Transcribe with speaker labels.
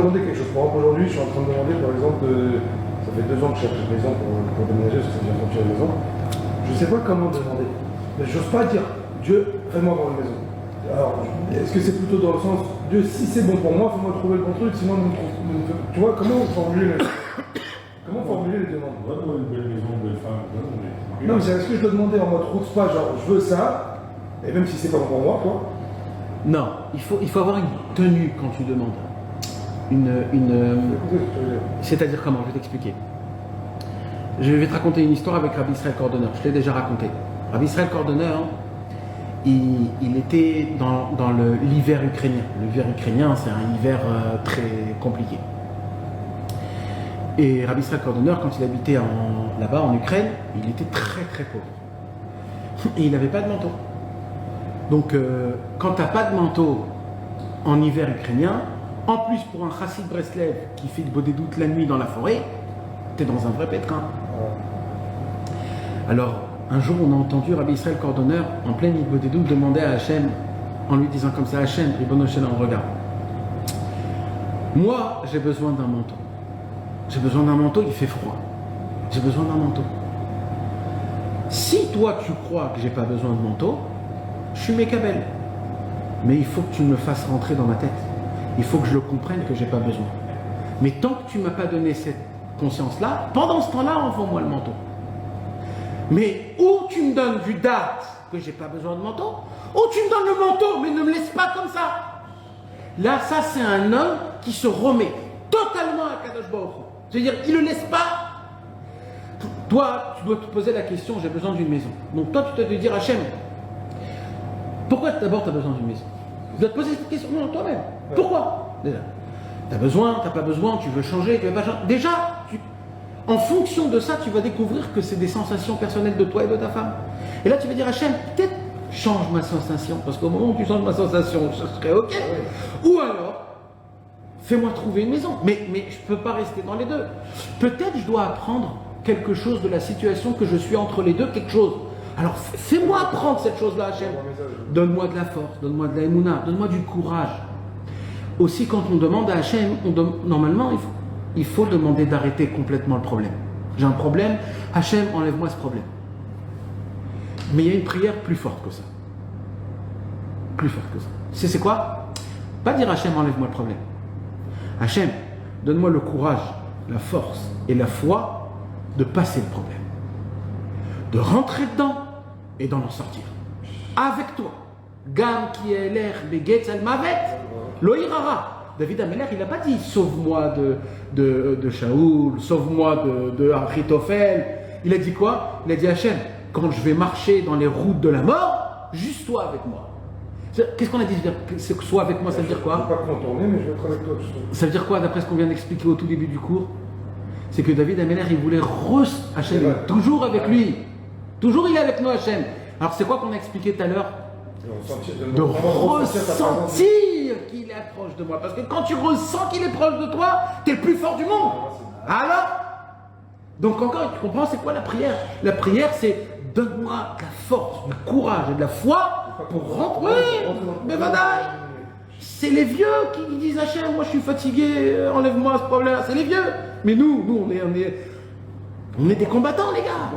Speaker 1: demander quelque chose. Par exemple, aujourd'hui, je suis en train de demander, par exemple, ça fait 2 ans que je cherche une maison pour déménager, parce que c'est bien sorti la maison. Je ne sais pas comment demander. Mais j'ose pas dire, Dieu, fais-moi avoir une maison. Alors, est-ce que c'est plutôt dans le sens, Dieu, si c'est bon pour moi, fais-moi trouver le bon truc, sinon, tu vois, comment formuler les demandes?
Speaker 2: Va trouver une belle maison, une belle femme.
Speaker 1: Non, mais est-ce que je dois demander en mode route pas, genre, je veux ça, et même si c'est pas bon pour moi, quoi?
Speaker 3: Non, il faut avoir une tenue quand tu demandes. C'est-à-dire comment? Je vais t'expliquer. Je vais te raconter une histoire avec Rabbi Israël Cordonneur. Je l'ai déjà raconté. Rabbi Israël Cordonneur, il était dans l'hiver ukrainien. L'hiver ukrainien, c'est un hiver très compliqué. Et Rabbi Israël Cordonneur, quand il habitait là-bas en Ukraine, il était très très pauvre. Et il n'avait pas de manteau. Donc, quand tu n'as pas de manteau en hiver ukrainien, en plus pour un chassid Breslev qui fait le beau des doutes la nuit dans la forêt, tu es dans un vrai pétrin. Alors, un jour, on a entendu Rabbi Israël Cordonneur, en pleine Igbo des doutes, demander à Hachem, en lui disant comme ça, Hachem, Ribono Shel Olam, regarde. Moi, j'ai besoin d'un manteau. J'ai besoin d'un manteau, il fait froid. J'ai besoin d'un manteau. Si toi, tu crois que j'ai pas besoin de manteau, je suis mécabel. Mais il faut que tu me fasses rentrer dans ma tête. Il faut que je le comprenne que j'ai pas besoin. Mais tant que tu m'as pas donné cette conscience-là, pendant ce temps-là, envoie-moi le manteau. Mais ou tu me donnes du date que j'ai pas besoin de manteau, ou tu me donnes le manteau, mais ne me laisse pas comme ça. Là, ça c'est un homme qui se remet totalement à Kadosh Baruch Hu. C'est-à-dire, il ne le laisse pas. Toi, tu dois te poser la question, j'ai besoin d'une maison. Donc toi, tu dois te dire, Hachem, pourquoi d'abord tu as besoin d'une maison? Tu dois te poser cette question toi-même. Pourquoi? Déjà, tu as besoin, tu n'as pas besoin, tu veux changer, tu veux pas changer. Déjà, en fonction de ça, tu vas découvrir que c'est des sensations personnelles de toi et de ta femme. Et là, tu vas dire, Hachem, peut-être change ma sensation, parce qu'au moment où tu changes ma sensation, ce serait OK. Ou alors, fais-moi trouver une maison. Mais je ne peux pas rester dans les deux. Peut-être je dois apprendre quelque chose de la situation que je suis entre les deux, quelque chose. Alors, fais-moi apprendre cette chose-là, Hachem. Donne-moi de la force, donne-moi de la émouna, donne-moi du courage. Aussi, quand on demande à Hachem, normalement, il faut demander d'arrêter complètement le problème. J'ai un problème, Hachem, enlève-moi ce problème. Mais il y a une prière plus forte que ça. Plus forte que ça. C'est quoi? Pas dire Hachem, enlève-moi le problème. Hachem, donne-moi le courage, la force et la foi de passer le problème. De rentrer dedans et d'en sortir. Avec toi. Gam qui est l'air begetz al mavet, loïrara. David Ameler, il n'a pas dit sauve-moi de Shaoul, sauve-moi de Achitophel. Il a dit quoi? Il a dit Hachem, quand je vais marcher dans les routes de la mort, juste sois avec moi. Qu'est-ce qu'on a dit? C'est que sois avec moi, ça veut dire quoi?
Speaker 1: Je ne vais pas contourner, mais je vais être avec toi.
Speaker 3: Ça veut dire quoi, d'après ce qu'on vient d'expliquer au tout début du cours? C'est que David Ameler, il voulait Hachem est toujours avec lui. Toujours il est avec nous, Hachem. Alors c'est quoi qu'on a expliqué tout à l'heure? De ressentir qu'il est proche de moi. Parce que quand tu ressens qu'il est proche de toi, tu es le plus fort du monde. Alors, donc encore, tu comprends, c'est quoi la prière? La prière, c'est donne-moi de la force, du courage et de la foi pour rentrer. Mais vadaï, c'est les vieux qui disent Hachem, moi je suis fatigué, enlève-moi ce problème. C'est les vieux. Mais nous on est des combattants, les gars.